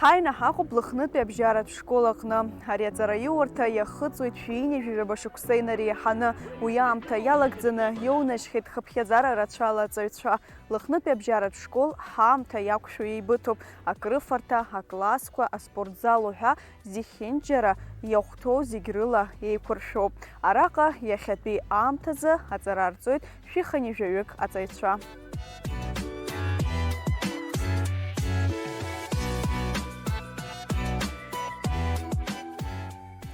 Ҳаина ҳаҟоуп Лыхнытәи абжьаратә школ аҟны. Ари аҵара иурҭа иахыҵуеит шәиинижәжәаба шықәса инареиҳаны. Уи аамҭа иалагӡаны иоунажьхьеит хыԥхьаӡара рацәала аҵаҩцәа. Лыхнытәи абжьаратә школ ҳаамҭа иақәшәо еибыҭоуп. Акрыфарҭа, аклассқәа, аспортзал уҳәа зехьынџьара иахәҭоу зегь рыла еиқәыршәоуп. Араҟа иахьатәи аамҭазы аҵара арҵоит шәихынижәаҩык аҵаҩцәа.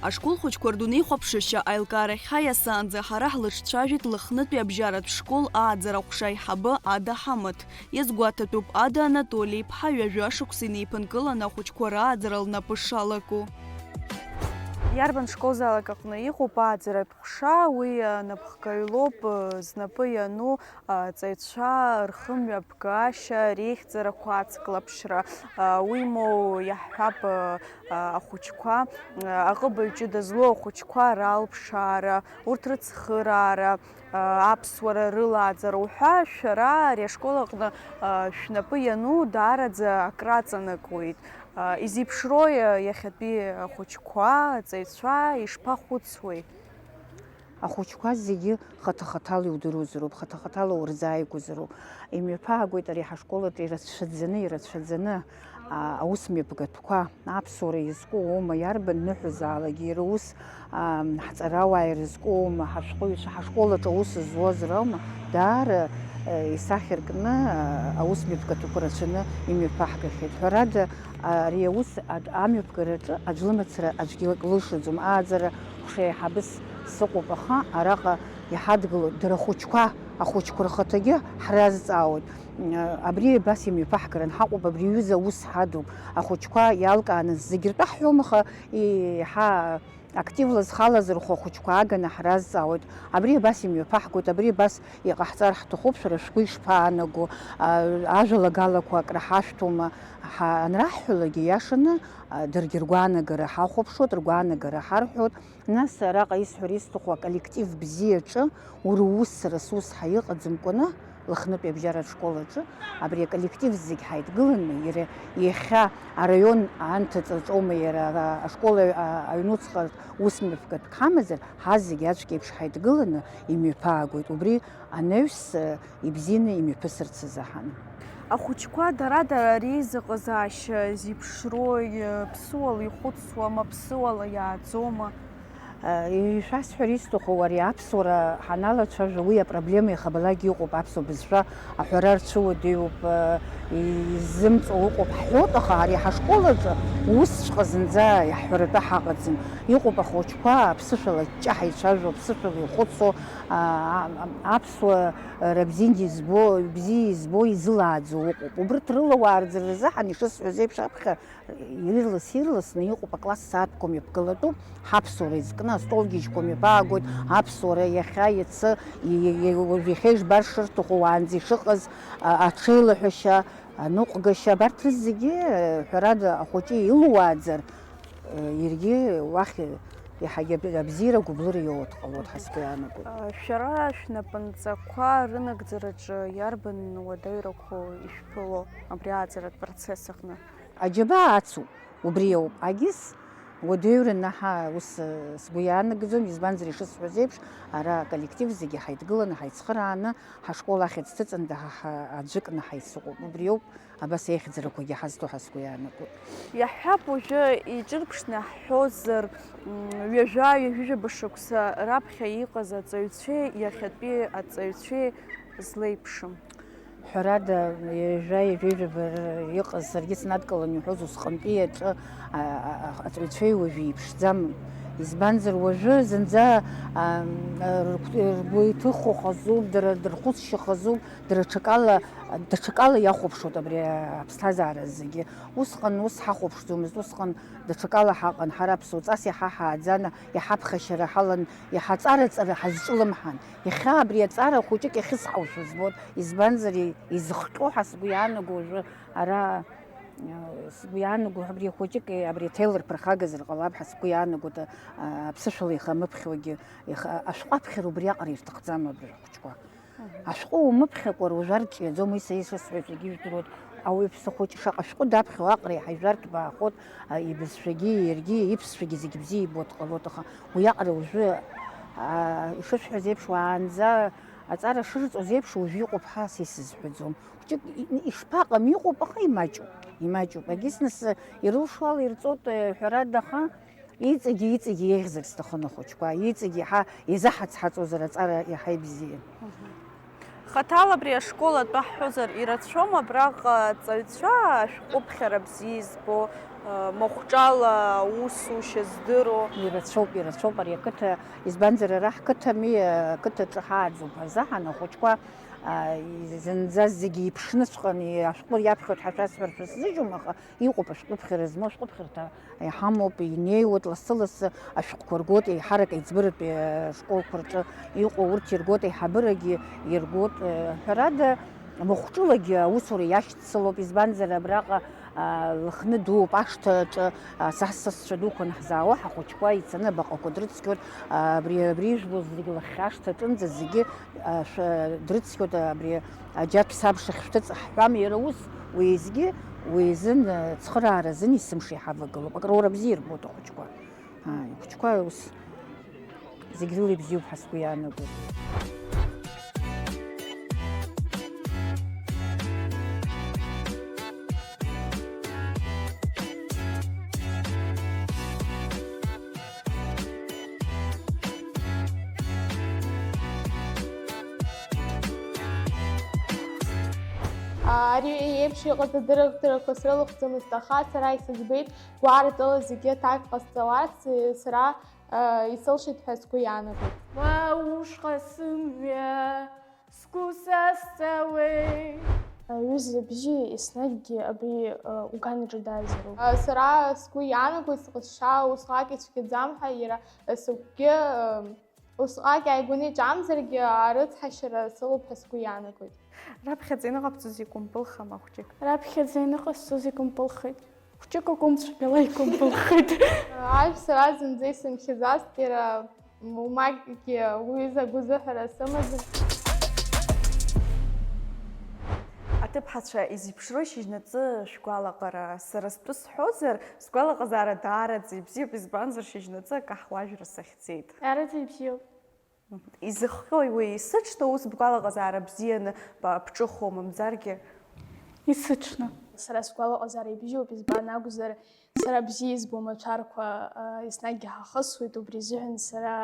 Ашкол хәыҷқәа рдунеихәаԥшышьа аилкаарахьҳа иасаанӡа ҳара ҳлыҿцәажәеит Лыхнытәи абжьаратә школ ааӡара ҟәша Ада Ҳамыҭ. Иазгәаҭатәуп Ада Анатолии-ԥҳа ҩажәа шықәса инеиԥынкыланы ахәыҷқәа рааӡара лнапы шалаку. Иарбан школзаалак аҟны иҟоуп ааӡаратә ҟәша, уи напхгаҩлоуп знапы иану аҵаҩцәа рхымҩаԥгашьа, реихьӡарақәа ацклаԥшра. Уимоу иаҳҳәап ахәыҷқәа, аҟыбаҩ ҷыда злоу ахәыҷқәа ралԥшаара, урҭ рыцхыраара, аԥсуара рылааӡара уҳәа, шәара ари ашкол аҟны шәнапы иану даараӡа акраҵанакуеит. Изеиԥшроу иахьатәи ахәыҷқәа, аҵаҩцәа ишԥахәыцуеи? Ахәыҷқәа зегьы хаҭа-хаҭала иудыруазароуп, хаҭа-хаҭала урзааигәазароуп. Имҩаԥаагоит ари ҳашколаҿы ирацәаӡаны аусмҩаԥгатәқәа, аԥсуара иазку аума, иарбан ныҳәазаалакгьы иара ус ҳҵарауаа ирызку аума, ҳашәҟәыҩҩцәа ҳашколаҿы аус зуазар аума, даара исахьаркны аусмҩаԥгатәқәа рацәаны имҩаԥаҳгахьеит. Ҳәарада, ари аус амҩаԥгараҿы аӡә лымацара аӡәгьы лышаӡом. Ааӡара ҟәша еиҳабыс сыҟоуп, аха араҟа иҳадгылоит дара ахәыҷқәа рхаҭагьы ҳразҵаауеит. Абри абас имҩаԥаҳгаран ҳаҟоуп, абри аҩыза аус ҳадуп. Ахәыҷқәа иалкааны зегьы ртәы ҳҳәом, аха активла зхалазырхәо ахәыҷқәа ааганы ҳразҵаауеит. Абри абас имҩаԥаҳгоит, абри абас иҟаҳҵар ҳҭахуп, шәара шәгәы ишԥаанаго, ажәалагалақәа акраҳашәҭома. Анраҳҳәалагьы иашаны даргьы ргәаанагара ҳахәаԥшуеит, ргәаанагара ҳарҳәоит. Нас араҟа исҳәара исҭаху аколлектив бзиаҿы уара ус сара сус ҳаиҟаӡамкәаны Лыхнытәи абжьаратә школ аҿы абри аколлектив зегь ҳаидгыланы иахьа араион анҭыҵаҿоума иара ашкол аҩнуҵҟа усмҩаԥгатәк ҳамазар, ҳазегьы аӡәк еиԥш ҳаидгыланы имҩаԥаагоит. Убри анаҩс ибзианы имҩаԥысырц азаҳан. Ахәыҷқәа дара-дара реизыҟазаашьа зеиԥшроу, ԥсыуала ихәыцуама, ԥсыуала иааӡома? Ишәасҳәара исҭаху, ари аԥсуара ҳаналацәажәо уи апроблема иахабалак иҟоуп, аԥсуа бызшәа аҳәара рцәыуадаҩуп, изымҵо ыҟоуп ҳҳәоит, аха ари ҳашкол аҿы усҵәҟьа зынӡа иаҳҳәаратәы ҳаҟаӡам. Иҟоуп ахәыҷқәа аԥсышәала ҷҷа ҳаицәажәо, аԥсышәала ихәыцо, аԥсуа бзиа избо изылааӡо ыҟоуп. Убрҭ рылауаа рӡара рзыҳан ишысҳәоз еиԥш аԥхьа ирлас-ирласны иҟоуп акласс сааҭқәа мҩаԥгатәуп, ҳаԥсуара изкны астолгьежьқәа мҩаԥаагоит, аԥсуара иахьа иацы иахьа ижбар шырҭаху, уаанӡа ишыҟаз аҽеилаҳәашьа, аныҟәгашьа, абарҭ зегьы ҳәарада ахәыҷы илуааӡар, иаргьы уахь иаҳагьы абзиара гәыблыра иоуа дҟалоит ҳәа сгәы иаанагоит. Шәара шәнапынҵақәа рынагӡараҿы иарбан уадаҩрақәа ишәԥыло абри ааӡаратә процесс аҟны? Аџьабаа ацуп, убри ауп. Агьыс уадаҩраны ус сгәы иаанагӡом, избанзар ишысҳәоз еиԥш, ара аколлектив зегьы ҳаидгыланы, ҳаицхырааны, ҳашкол ахьӡ ҭыҵында аӡәыкны ҳаицыҟоуп. Убри ауп абас еихьӡарақәагьы ҳазҭо ҳәа сгәы иаанагоит. Иаҳҳәап, уажәы иҿырԥшны ҳҳәозар, ҩажәа-ҩажәижәаба шықәса раԥхьа иҟаз аҵаҩцәеи иахьатәи аҵаҩцәеи злеиԥшым. Ҳәарада, ҩажәа-ҩажәижәаба иҟаз саргьы снадкыланы иҳәоз усҟантәи аҿы аҵаҩцәеи уажәы иԥшӡам. Избанзар уажәы зынӡа ргәы иҭыхо хазуп, дара дырхәыцшьа хазуп, дара даҽакала иахәаԥшуеит абри аԥсҭазаара зегьы. Усҟан ус ҳахәаԥшӡомызт, усҟан даҽакала ҳаҟан, ҳара ԥсуаҵас иаҳа ҳааӡан, иаҳа ԥхашьара ҳалан, иаҳа ҵара-ҵара ҳазҿлымҳан. Иахьа абри аҵара хәыҷык иахьысҳауашәа збоит, избанзар изыхҟьо ҳәа сгәы иаанаго уажәы ара сгәы иаанаго абри хәыҷык абри аҭелыр ԥырхагазар ҟалап ҳәа сгәы иаанагоит, аԥсышәала ихамыԥхьогьы, ашәҟәаԥхьара убри аҟара ирҭахӡам абри ахәыҷқәа. Ашәҟәы умыԥхьакәа уажәы арҿиаӡом, исасҳәоит, зегьы ижәдыруеит, ауаҩԥсы хәыҷ шаҟа шәҟәы даԥхьо аҟара иҳаижәартә баахот, ибызшәагьы иаргьы иԥсшәагьы зегьы бзиа ибо дҟалот, аха уи аҟара уажәы ишысҳәаз еиԥш уаанӡа аҵара шырҵоз еиԥш уажәы иҟоуп ҳәа са исызҳәаӡом. Хәҷык ишԥаҟам, иҟоуп, аха имаҷуп. Егьыс ирылшо ала ирҵот ҳәарада, аха иҵегьы еиӷьзарц сҭахын ахәыҷқәа, иҵегьы иаҳа еизаҳацҳаҵозар аҵара иаҳа ибзиан. Хаҭала абри ашкол атәы ҳҳәозар, ирацәоума абраҟа аҵаҩцәа ашәҟәыԥхьара бзиа избо, махәҿала аусушьа здыруа? Ирацәоуп ари ақыҭа, избанзар ара ҳқыҭами, ақыҭаҿы ҳааӡоуп азаҳан ахәыҷқәа зынӡа зегьы иԥшныҵәҟьан ашәҟәы иаԥхьоит ҳәа шәасҳәар сзыжьом, аха иҟоуп ашәҟәыԥхьара змоу, ашәҟәыԥхьарҭа иҳамоуп, инеиуеит лассы-лассы ашәҟәқәа ргоит, еиҳарак аиҵбыратәи ашколқәа рҿы иҟоу урҭ иргоит, аиҳабырагьы иргоит. Ҳәарада махәҿылагьы аусура иашьцылоуп, избанзар абраҟа лыхны дууп, ашҭаҿы сасасцәа дуқәа наҳзаауа ҳахәыҷқәа ицаны абаҟақәа дрыцқьоит, абри ижәбоз зегьы лахьхьа ашҭаҿынӡа зегьы дрыцқьоит, абри аџьатә сабшахь шәҭыҵ ҳҳәам, иара ус уеизгьы уеизын цхырааразын есымш иҳавагылоуп, акрура бзиа ирбоит ахәыҷқәа. Ахәыҷқәа ус зегь рыла ибзиоуп ҳәа сгәы иаанагоит. Ари еиԥш иҟаз адыррақәа срылахәӡамызт, аха сара исыӡбеит гәааратәыла зегьы ҭак ҟасҵаларц, сара исылшеит ҳәа сгәы иаанагоит. Уа ушҟа сымҩа сгәы сазҵаауеит. Аҩыза бзиа еснагьгьы абри уганаҿы дааизароуп. Сара сгәы иаанагоит сҟазшьа усҟак ицәгьаӡам ҳәа, иара сыгәгьы усҟак ааигәаны иҿамзаргьы арыцҳашьара сылоуп ҳәа сгәы иаанагоит. Раԥхьаӡа иныҟабҵоз икәымпылхама хәҷык? Раԥхьаӡа иныҟасҵоз икәымпылхеит. Хәҷык акәымцәгьала икәымпылхеит. Ажә сара зынӡа исымхьӡацт, иара умагьгьы уи загәазыҳәара сымаӡам. Аҭыԥҳацәа изеиԥшру шьыжьнаҵы шәгәалаҟара, сара стәы сҳәозар, сгәалаҟазаара даараӡа ибзиоуп, избанзар шьыжьнаҵы акаҳуажәра сахьцеит. Араӡа ибзиоуп. Изыхҟьои уи исыҽны ус бгәалаҟазаара бзианы бҿыхо мамзаргьы? Исыҽны. Сара сгәалаҟазаара ибзиоуп, избан акәзар, сара бзиа избом ацәарқәа еснагьгьы ҳахысуеит, убри азыҳәан сара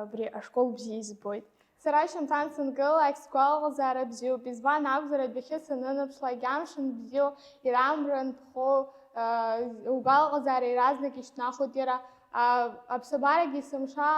абри ашкол бзиа избоит. Сара шьамҭан сангылалак сгәалаҟазаара бзиоуп, избан акәзар адәахьы санынаԥшлак амшын бзиоу ирамран ԥхоу угәалаҟазаара иаразнак ишьҭнахуеит, иара аԥсабарагьы сымша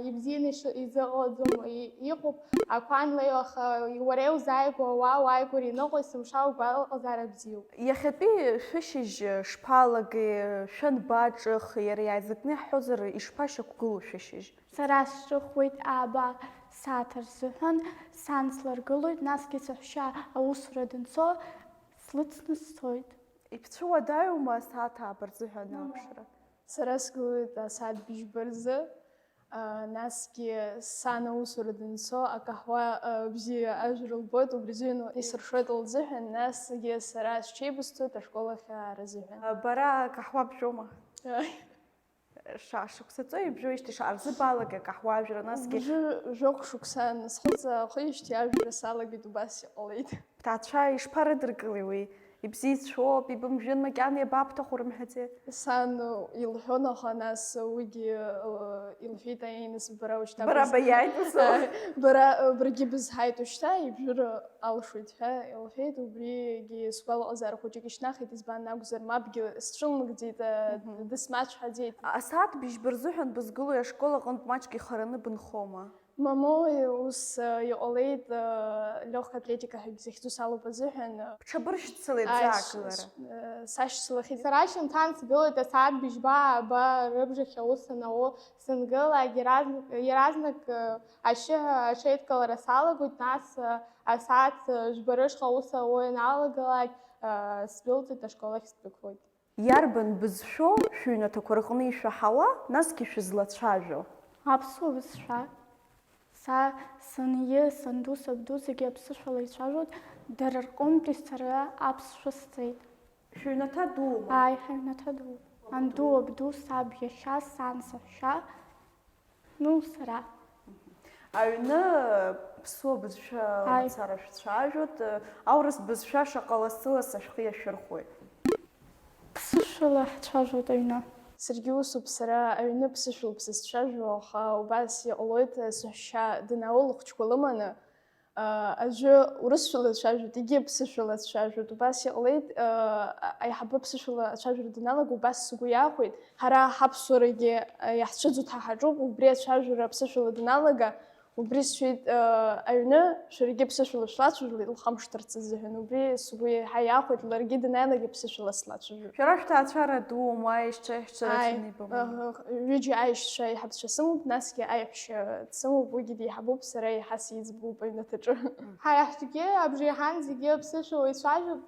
ибзианы изыҟалаӡом, иҟоуп ақәанлеиу, аха уара иузааигәо ауаа уааигәара иныҟәо есымша угәалаҟазаара бзиоуп. Иахьатәи шәышьыжь шԥалагеи, шәанбаҿых, иара иааизакны иаҳҳәозар ишԥашьақәгылоу шәышьыжь? Сара сҿыхуеит ааба сааҭ рзыҳәан, сан сларгылоит, насгьы саҳәшьа аусура данцо слыцны сцоит. Ибцәуадаҩума асааҭ ааба рзыҳәан алаԥшра? Сара сгылоит асааҭ быжьба рзы, насгьы сан аусура данцо акаҳуа бзиа ажәра лбоит, убри азыҳәан исыршоит лзыҳәан, насгьы сара сҽеибысҭоит ашкол ахь рзыҳәан. Бара акаҳуа бжәома? Шықәсаҵо ибжәоижьҭеи шаарзыбаалак акаҳуажәра, насгьы Жәохә шықәса насхыҵахижьҭеи ажәра салагеит, убас иҟалеит. бҭаацәа ишԥарыдыркылеи уи? Ибзиацәоуп, ибымжәын макьана иабабҭаху рымҳәаӡеит? Сан илҳәон, аха нас уигьы илҳәеит аинас бара ушьҭа Бара баиааит ус? баргьы бызҳаит ушьҭа, ибжәыр алшоит ҳәа илҳәеит, убригьы сгәалаҟазаара хәыҷык ишьҭнахит, избан акәзар мабгьы сцәылмыгӡеит, дысмацәҳаӡеит. Асааҭ быжьба рзыҳәан бызгылои ашкол аҟнытә маҷк ихараны бынхома? Мамоу ус иҟалеит легкая атлетика ҳәагьы захьӡу салоуп азыҳәан. Бҽабыршьцылеит заакылара? Сашьцылахьеит. Сара шьамҭан сгылоит асааҭ быжьба ааба рыбжахь аус анауо сангылак, иаразнак ашеидкылара салагоит, нас асааҭ жәба рышҟа аус ауо ианалагалак сдәылҵит, ашкол ахь сдәықәлоит. Иарбан бызшәо шәыҩнаҭақәа рҟны ишәаҳауа, насгьы шәызлацәажәо? Аԥсуа бызшәа. са сыни, сынду, сабду зегьы аԥсышәала ицәажәоит, дара рҟынтәи сара аԥсшәа сҵеит. Шәыҩнаҭа дума? Ааи, ҳаҩнаҭа ду. Анду, абду, саб, иашьа, сан, саҳәшьа, сара. Аҩны ԥсуа бызшәа мацара шәцәажәоит, аурыс бызшәа шаҟа лассы-лассы шәхы иашәырхәоит? Ԥсышәала ҳцәажәоит аҩны. Саргьы усуп, сара аҩны ԥсышәала сызцәажәо, аха убас иҟалоит саҳәшьа данааул лыхәҷқәа лыманы, аӡәы урысшәала дцәажәоит, егьи ԥсышәала дцәажәоит. Убас иҟалеит, аиҳабы ԥсышәала ацәажәара даналага, убас сгәы иахәеит. Ҳара ҳаԥсуарагьы иаҳцәыӡуа ҳаҳаҿуп, убри ацәажәара ԥсышәала даналага, убри сшәеит, аҩны шәаргьы ԥсышәала шәлацәажәоит лхамшҭырц азыҳәан. Убри сгәы иаҳа иахәеит, ларгьы данааилак ԥсышәала слацәажәоит. Шәара шәҭаацәара дума, аишьцәа аиҳәшьцәа рацәаны ибымоу? Ҩыџьа аишьцәа аиҳабцәа сымоуп, насгьы аиҳәшьа дсымоуп, уигьы диҳабуп, сара иаҳа сиӡбоуп аҩнаҭаҿы. Ҳаиҳабгьы абжеиҳан зегьы ԥсышәала ицәажәоп,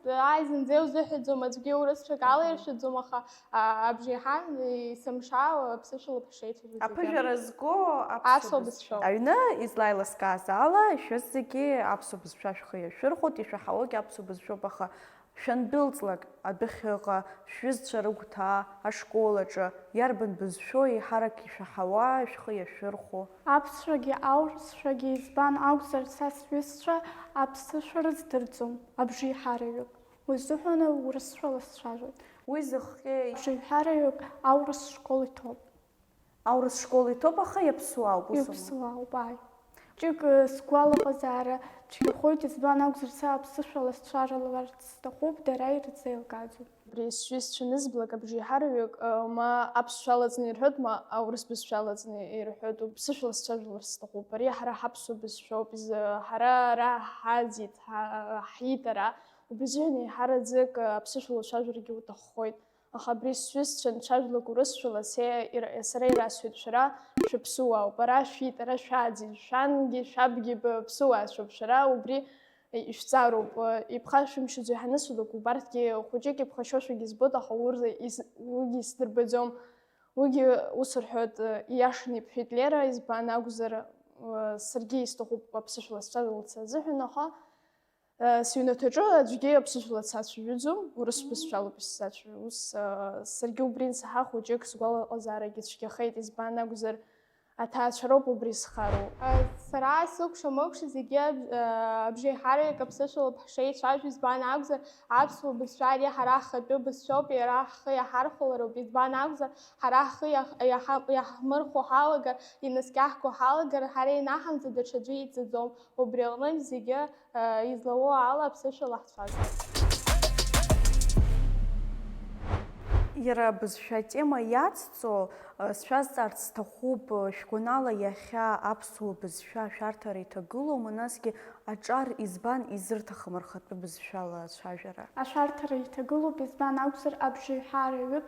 зынӡа иузыҳәаӡом, аӡәгьы урысшәак алаиршәаӡом, аха абжеиҳан есымша ԥсышәала ҳшеицәажәоит. Аԥыжәара зго Аԥсуа бызшәоуп. Аҩны излаилыскааз ала шәыз зегьы аԥсуа бызшәа шәхы иашәырхәоит, ишәаҳауагьы аԥсуа бызшәоуп, аха шәандәылҵлак адәыхьыҟа, шәҩызцәа рыгәҭаа, ашколаҿы, иарбан бызшәоу еиҳарак ишәаҳауа, шәхы иашәырхәо? Аԥсшәагьы аурысшәагьы избан акәзар, са сҩызцәа аԥсышәа рыздырӡом, абжеиҳараҩык. Узыҳәаны урысшәала сцәажәоит. Уи зыхҟьеи? Абжеиҳараҩык аурыс школ иҭоуп. Аурыс школ иҭоуп, аха иаԥсуа ауп, усума? Иԥсуаауп, ааи. Ҷык сгәалаҟазаара цәгьахоит, избан акәзар, са аԥсышәала сцәажәаларц сҭахуп, дара ирзеилгаӡом. Убри сҩызцәа анызблак абжеиҳараҩык, ма аԥсшәа алаҵны ирҳәоит, ма аурыс бызшәа алаҵны ирҳәоит, ԥсышәала сцәажәаларц сҭахуп. Ари ҳара ҳаԥсуа бызшәоуп, ҳара ара ҳаӡит, ҳиит ара. Убри азыҳәан еиҳараӡак аԥсышәала уцәажәаргьы уҭаххоит. Аха абри сҩызцәа анцәажәалак урысшәала, сара ирасҳәоит, шәара шәаԥсуаауп, ара шәиит, ара шәаӡит, шәангьы шәабгьы ԥсуаацәоуп, шәара убри ишәҵароуп. Ибхашәымшьаӡо иҳанысуалак, убарҭгьы хәыҷык иԥхашьошәагьы збоит, аха уигьы исдырбаӡом. Уигьы ус рҳәоит, ииашаны ибҳәеит Лера, избан акәзар, саргьы исҭахуп аԥсышәала сцәажәаларц азыҳәан, аха сыҩнаҭаҿы аӡәгьы аԥсышәала дсацәажәаӡом, урыс бызшәалоуп исзацәажәо. Ус саргьы убри ансаҳа хәыҷык сгәалаҟазаарагьы цәгьахеит, избан акәзар, аҭаацәароуп убри схароу. Сара сыкәша-мыкәша зегьы абжеиҳараҩык аԥсышәала ҳшеицәажәо, избан акәзар, аԥсуа бызшәа ари ҳара ҳхатәы бызшәоуп, иара ҳхы иаҳархәалароуп, избан акәзар, ҳара ҳхы иаҳмырхәо ҳалагар, инаскьаҳго ҳалагар, ҳара инаҳамҵо даҽаӡәы иҵаӡом. Убри аҟнытә зегьы излауо ала аԥсышәала ҳцәажәоит. Иара бызшәа атема иацҵо, сшәазҵаарц сҭахуп, шәгәанала иахьа аԥсуа бызшәа ашәарҭара иҭагылоума, насгьы аҿар избан изырҭахым рхатәы бызшәала ацәажәара? Ашәарҭара иҭагылоуп, избан акәзар, абжеиҳараҩык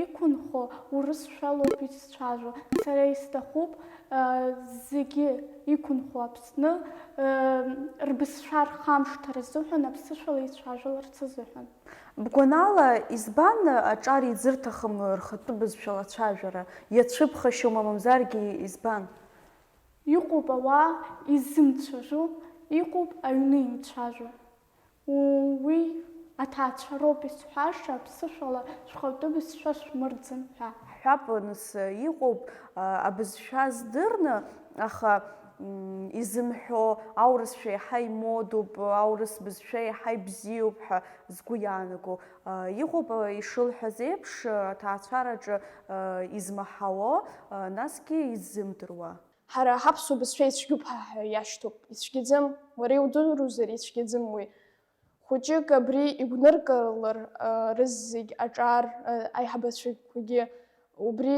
иқәынхо урысшәалоуп исцәажәо. Сара исҭахуп зегьы иқәынхо Аԥсны рбызшәа рхамшҭра азыҳәан аԥсышәала ицәажәаларц азыҳәан. Бгәанала избан аҿар изырҭахым рхатәы бызшәала ацәажәара? Иацәыԥхашьома, мамзаргьы избан? Иҟоуп ауаа изымцәажәо, иҟоуп аҩны имцәажәо. Уи аҭаацәароуп исҳәаша, аԥсышәала шәхатәы бызшәа шәмырӡын ҳәа. Ҳҳәап, нас иҟоуп абызшәа здырны, аха изымҳәо аурысшәа иаҳа имодуп, аурыс бызшәа иаҳа ибзиоуп ҳәа згәы иаанаго. Иҟоуп ишылҳәаз еиԥш аҭаацәараҿы измаҳауа, насгьы изымдыруа. Ҳара ҳаԥсуа бызшәа ицәгьоуп ҳәа иашьҭоуп. Ицәгьаӡам, уара иудыруазар ицәгьаӡам уи. Хәыҷык абри игәныркылар рызегь аҿар, аиҳабацәақәагьы, убри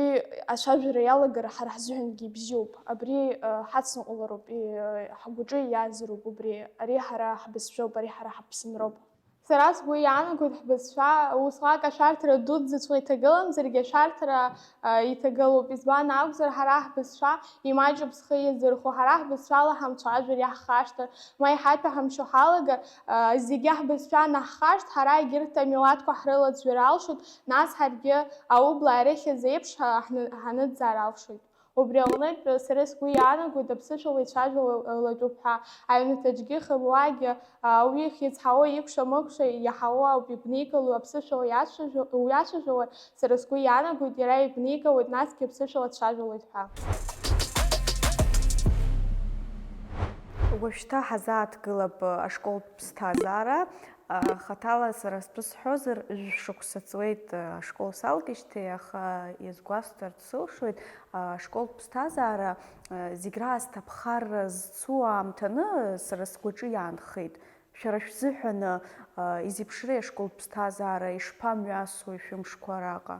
ацәажәара иалагара ҳара ҳзыҳәангьы ибзиоуп. Абри ҳацныҟәалароуп, ҳгәаҿы иаазароуп убри. Ари ҳара ҳбызшәоуп, ари ҳара ҳаԥсынроуп. Сара сгәы иаанагоит ҳбызшәа усҟак ашәарҭара дуӡӡацәа иҭагыламзаргьы ашәарҭара иҭагылоуп. Избан акәзар, ҳара ҳбызшәа имаҷуп зхы иазырхо, ҳара ҳбызшәала ҳамцәажәар, иаҳхашҭыр, ма иҳаҭәа ҳамшьо ҳалагар, зегьы ҳбызшәа наҳхашҭ, ҳара егьырҭ амилаҭқәа ҳрылаӡҩар алшоит, нас ҳаргьы аублаа рыхьӡ еиԥш ҳаныӡӡар алшоит. убри аҟнытә сара сгәы иаанагоит аԥсышәала ицәажәалатәуп ҳәа, аҩнаҭаҿгьы хыблагьы уи ихиацҳауа, икәша-мыкәша иаҳауа ауп игәникыло аԥсышәала уиацәажәалар, сара сгәы иаанагоит иара игәникылоит, насгьы аԥсышәала дцәажәалоит ҳәа. Уажәшьҭа ҳазааҭгылап ашколтә ԥсҭазаара. Хаҭала сара стәы сҳәозар, шықәса ҵуеит ашкол салгеижьҭеи, аха иазгәасҭарц сылшоит, ашколтә ԥсҭазаара зегь раасҭа аԥхарра зцу аамҭаны сара сгәаҿы иаанхеит. Шәара шәзыҳәан изеиԥшреи ашколтә ԥсҭазаара, ишԥамҩасуеи шәымшқәа араҟа?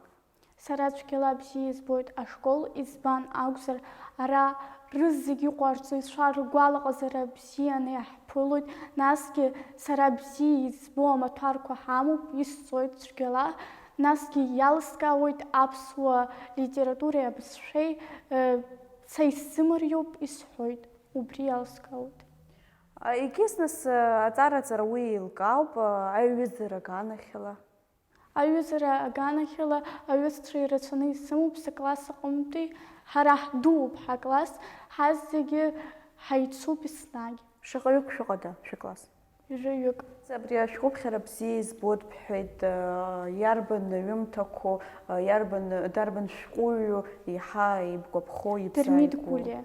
Сара цәгьала бзиа избоит ашкол, избан акәзар, ара рыззегьы иҟарҵоицәа ргәалаҟазара бзианы иаҳԥылоит, насгьы сара бзиа избо амаҭәарқәа ҳамоуп, исҵоит цәгьала, насгьы иалскаауеит аԥсуа литературеи абызшәеи, ца исзымариоуп исҳәоит, убри иалскаауеит. Егьыс нас аҵараҵара уи еилкаауп, аиҩызара аганахьала. Аҩызара аганахьала аҩызцәа ирацәаны исымоуп сыкласс аҟынтәи, ҳара ҳдууп ҳакласс, ҳас зегьы ҳаицуп еснагь. Шаҟаҩык шәыҟада шәыкласс? Жәаҩык. Абри ашәҟәыԥхьара бзиа избоит бҳәеит, иарбан ҩымҭақәо, дарбан шәҟәыҩҩы иаҳа ибгәаԥхо, Дырмит Гәлиа.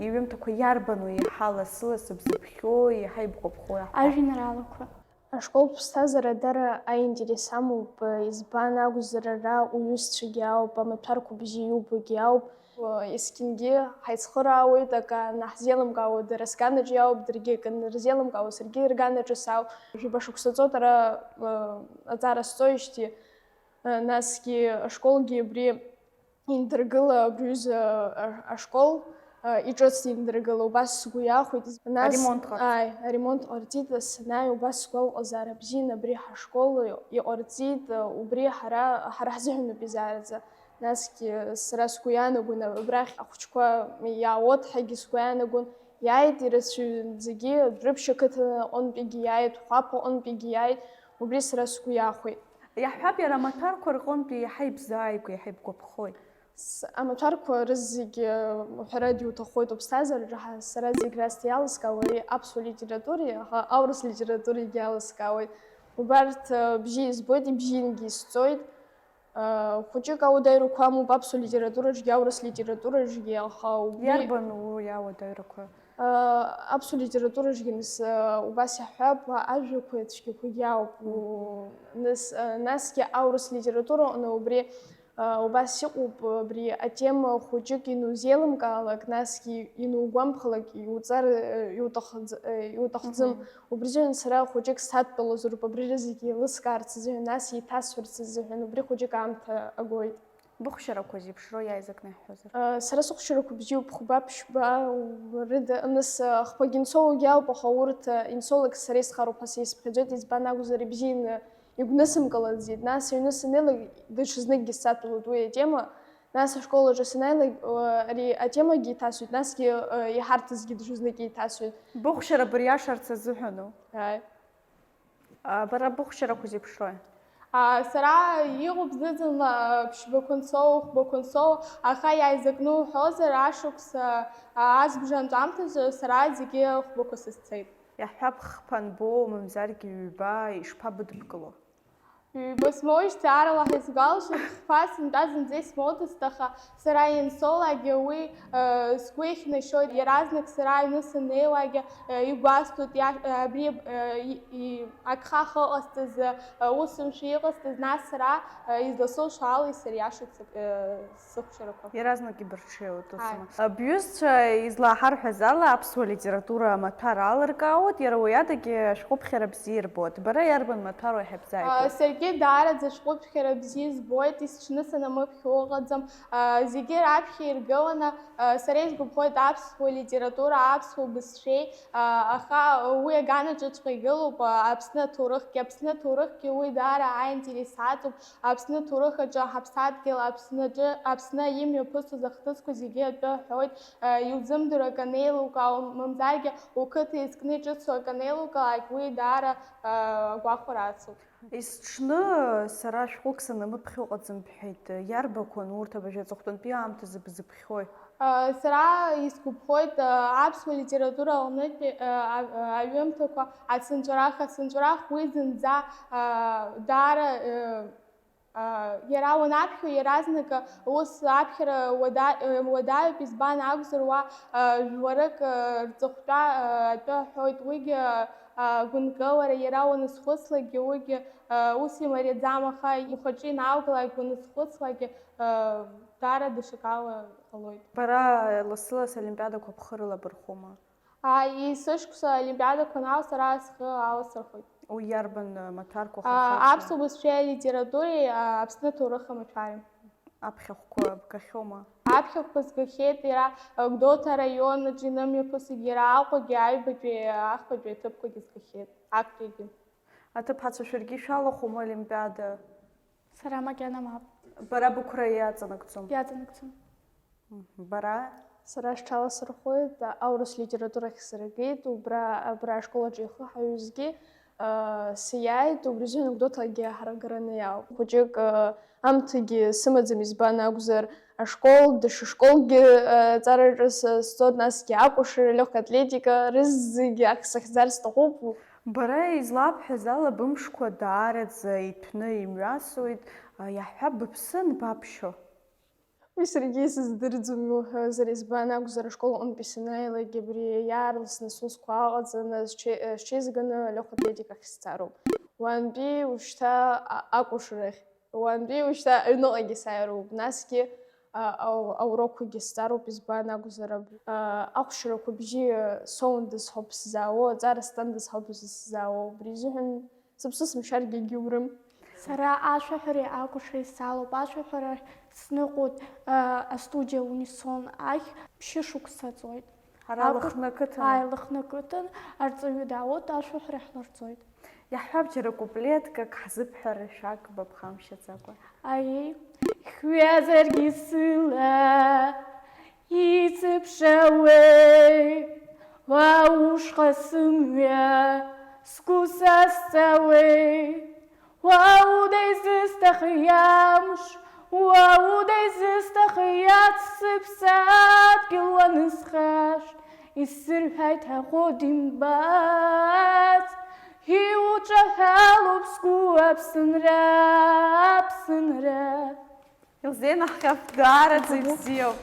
Иҩымҭақәа иарбану иаҳа лассы-лассы бзыԥхьоу, иаҳа ибгәаԥхо? Ажәеинраалақәа. Ашколтә ԥсҭазаара дара аинтерес амоуп, избан акәзар ара уҩызцәагьы ауп, амаҭәарқәа бзиа иубогьы ауп. Есқьынгьы ҳаицхыраауеит, ак наҳзеилымкаауа дара сганаҿ иауп, даргьы ак нырзеилымкаауа саргьы рганаҿы сауп. Жәаба шықәсаҵоит ара аҵара сҵоижьҭеи, насгьы ашколгьы абри индыргыла, абриҩыза ашкол иҿыц индыргыла, убас сгәы иахәеит. Аремонт ҟарҵит, санааи убас сгәалаҟазаара бзиан абри ҳашкол иҟарҵит, убри ҳара ҳзыҳәаноуп изаараӡа. Насгьы сара сгәы иаанагон абрахь ахәыҷқәа иаауоҭҳагьы сгәы иаанагон, иааит ирацәаҩын зегьы, Рыԥшь ақыҭа аҟынтәигьы иааит, Хәаԥ аҟынтәигьы иааит, убри сара сгәы иахәеит. Иаҳҳәап, иара амаҭәарқәа рҟынтәи иаҳа ибзааигәа, иаҳа ибгәаԥхоит. Амаҭәарқәа рызегьы ҳәарада иуҭахоит уԥсҭазаараҿы, сара зегь раасҭа иалыскаауа ари аԥсуа литературеи, аха аурыс литературеигьы иалыскаауеит. Убарҭ бзиа избоит, ибзиангьы исҵоит. Хәыҷык ауадаҩрақәа амоуп аԥсуа литератураҿгьы, аурыс литератураҿгьы, аха иарбан уи ауадаҩрақәа? аԥсуа литератураҿгьы убас иаҳҳәап, ажәақәа цәгьақәагьы ауп. Насгьы аурыс литература аҟны убри убас иҟоуп, абри атема хәыҷык инузеилымкаалак, насгьы инугәамԥхалак иуҵар иуҭахӡам. Убри азыҳәан сара хәыҷык садтәалозароуп, абри рызегьы еилыскаарц азыҳәан, нас еиҭасҳәарц азыҳәан, убри хәыҷык аамҭа агоит. Быхәшьарақәа зеиԥшроу иааизакны иаҳҳәозар? Сара сыхәшьарақәа бзиоуп, хәба, ԥшьба, рыда, нас хԥагьы инсоуагьы ауп, аха урҭ инсоулак сара исхароуп ҳәа сизԥхьаӡоит, избан акәзар ибзианы игәнысымкылаӡеит. Нас аҩны саннеилак даҽазныкгьы саҭәалоит уи атема, нас ашкол аҿы санааилак ари атемагьы иҭасуеит, насгьы иҳарҭазгьы даҽазныкгьы иҭасуеит. Быхәшьара быриашарц азыҳәану? Бара быхәшьарақәа зеиԥшрои? Сара иҟоуп зыӡынла ԥшьбақәа нсоу, хәбақәа нсоу, аха иааизакны уҳәозар, ашықәса азбжантә аамҭазы сара зегьы хәбақәа сызцеит. Иаҳҳәап, хԥанбо, мамзаргьы ҩба, ишԥабыдыбкыло? Ҩба смоуижьҭеи аралаҳ исгәалашәоит, хԥа сынтәа зынӡа исмоуӡацт, аха сара иансоулагьы уи сгәы ихьнашьоит, иаразнак сара аҩны саннеиуагьы игәасҭоит, абри агхаха ыҟасҵаз, усумшәа иҟасҵаз, нас сара изласылшо ала исыриашоит сыхәшьарақәа. Иаразнак ибырҽеиуеит усума. Бҩызцәа излааҳарҳәаз ала аԥсуа литература амаҭәар алыркаауеит, иара уи адагьы ашәҟәыԥхьара бзиа ирбоит. Бара иарбан маҭәар уаҳәабзааигәоу? Саргьы даараӡа ашәҟәыԥхьара бзиа збоит, исҽны санамыԥхьо ыҟаӡам. Зегьы раԥхьа иргыланы сара изгәаԥхоит аԥсуа литература, аԥсуа бызшәеи, аха уи аганаҿыҵәҟьа игылоуп Аԥсны аҭоурыхгьы. Аԥсны аҭоурыхгьы уи даара аинтерес аҵоуп. Аԥсны аҭоурых аҿы ҳаԥсадгьыл, Аԥсны имҩаԥысуаз ахҭысқәа зегьы атәы ҳәоит. Иузымдыруа ак анеилукаау, мамзаргьы уқыҭа изкны иҿыцу ак анеилукаалак, уи даара агәахәара ацуп. Есҽны сара шәҟәык санамыԥхьо ыҟаӡам бҳәеит. Иарбақәан урҭ абажьаҵыхәтәантәи аамҭазы бзыԥхьои? Сара исгәаԥхоит аԥсуа литература аҟнытәи аҩымҭақәа ацынҵәарах уи зынӡа даара иара уанаԥхьо иаразнак ус аԥхьара уадаҩуп, избан акәзар уа жәларык рҵыхәтәа атәы аҳәоит, уигьы гәынкылара, иара уаназхәыцлагьы уигьы ус имариаӡам, аха ухаҿы инааугалак уаназхәыцлагьы даара даҽакала ҟалоит. Бара лассы-лассы олимпиадақәа бхы рылабырхәома? Исышықәса олимпиадақәа наау сара схы аласырхәит. Уи иарбан маҭәарқәа Аԥсуа бызшәеи алитературеи, Аԥсны аҭоурых амаҭәари. аԥхьахәқәа бгахьоума? Аԥхьахәқәа згахьеит иара Гәдоуҭа араионаҿ инымҩаԥысит, иара Аҟәагьы, Аҩбатәи, Ахԥатәи аҭыԥқәагьы згахьеит, актәигьы. Аҭыԥҳацәа шәаргьы шәалахәума олимпиада? Сара макьана мап. Бара бықәра иаҵанакӡом. Иаҵанакӡом. Бара? Сара сҽаласырхәит, аурыс литературахь сыргеит, убра ашколаҿы ихыҳаҩызгьы сиааит, убри азыҳәан Гәдоуҭагьы ҳаргараны иаауп. Хәыҷык амҭагьы сымаӡам, избан акәзар ашкол, даҽа школгьы ҵараҿы сцоит, насгьы акәашара, легкая атлетика, рызегьы сахьӡар сҭахуп. Бара излабҳәаз ала бымшқәа даараӡа иҭәны имҩасуеит, иаҳҳәап быԥсын баԥшьо. Уи саргьы исыздырӡом иуҳәозар, избан акәзар ашкол аҟнытәи санааилак абри иаарласны сусқәа аҟаҵаны сҽеизганы легкая атлетикахь сцароуп. Уантәи ушьҭа акәашарахь, уантәи ушьҭа аҩныҟагьы сааироуп, насгьы аурокқәагьы сҵароуп, избан акәзар ахәшьарақәа бжьы соундаз ҳауп сзаауо, аҵара стандаз ҳауп сзаауо, убри азыҳәан сыԥсы сымшьаргьы егьаурым. Сара ашәаҳәареи акәашареи салоуп. Ашәаҳәара сныҟәоит астудиа унисон ахь ԥшьышықәса ҵуеит. Ара Лыхны ақыҭан? Лыхны ақыҭан арҵаҩы даауеит, ашәаҳәара ҳларҵоит. Иаҳҳәап џьара куплеткак ҳзыԥҳәара шәак баԥхамшьаӡакәа. Аиеи, хҩазаргьы сыла ицыԥшауеи, уа ушҟа сымҩа сгәы сазҵаауеи, уа уда изысҭахи амш, уа уда изысҭахи сыԥсадгьыл уанысхаш, исзырҳәеит ҳаӷоу димбац, иуҿаҳәалоуп сгәы аԥсынра, аԥсынра. Илзеинаҳҟьап даараӡа ибзиоуп.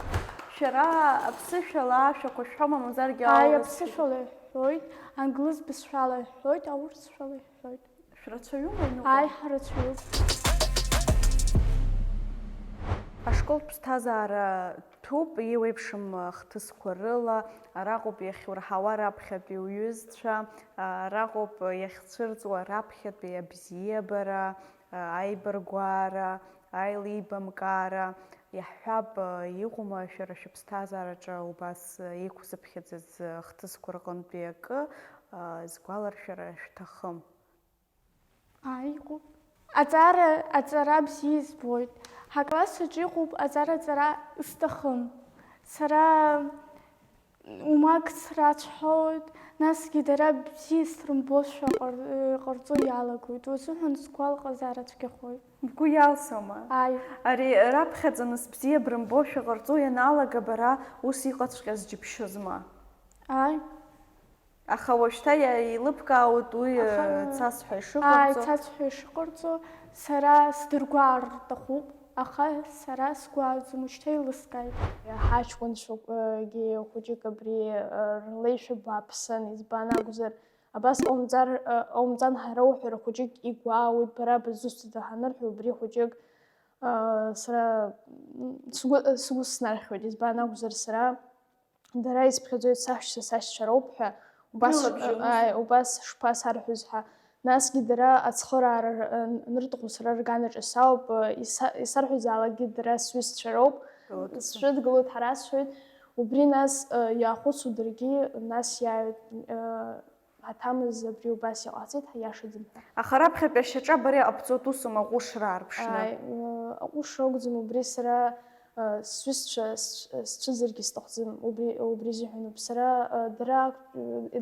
Шәара аԥсышәала ашәақәа шәҳәома, мамзаргьы аурыс? Аԥсышәала иҳәоит, англыз бызшәала иҳәоит, аурысшәала иҳәоит. Шәрацәаҩума иныҟәо? Ҳрацәаҩуп. Ашколтә ԥсҭазаара ҭәуп, еиуеиԥшым хҭысқәа рыла, араҟоуп иахьурҳауа раԥхьатәи уҩызцәа, араҟоуп иахьцәырҵуа раԥхьатәи абзиабара, аибаргәара, аилибамкаара. Иаҳҳәап, иҟоума шәара шәыԥсҭазаараҿы убас еиқәзыԥхьаӡаз хҭысқәа рҟынтәи акы згәаларшәара шәҭахым? Иҟоуп. Аҵара бзиа избоит. Ҳаклассаҿ иҟоуп аҵара исҭахым. Сара умак срацәҳауеит, насгьы дара бзиа срымбошәа ҟарҵо иалагоит. Узыҳәан сгәалаҟазаара цәгьахоит. Бгәы иалсуама? Ари раԥхьаӡаныс бзиа брымбошәа ҟарҵо ианалага бара ус иҟаҵәҟьаз џьыбшьозма? Аха уажәшьҭа еилыбкаауеит уи цасҳәа ишыҟарҵо? Цасҳәа ишыҟарҵо сара сдыргәаар рҭахуп, аха сара сгәааӡом, уажәшьҭа еилыскааит. Ҳаҷкәынцәагьы хәыҷык абри рлеишәа бааԥсын, избан акәзар абас ҟаумҵан ҳароуҳәара хәыҷык игәаауеит, бара бызусҭада ҳанырҳәо, убри хәыҷык сара сгәы снархьуеит, избан акәзар сара дара исԥхьаӡоит саҳәшьцәа сашьцәа роуп ҳәа, убас шԥасарҳәоз ҳәа. Насгьы дара ацхыраара нырҭаху сара рганаҿы сауп, исарҳәозаалакгьы дара сҩызцәа роуп, сшәыдгылоит, ҳара сшәоит, убри нас иаахәыцу даргьы нас иааҩуеит, ҳаҭамыз абри убас иҟаҵеит, ҳиашаӡам ҳәа. Аха раԥхьатәи ашьаҿа бара иҟабҵоит усума аҟәышра аарԥшны? Аҟәышра акәӡам, убри сара сҩызцәа сцәыӡыргьы сҭахӡам убри азыҳәаноуп. Сара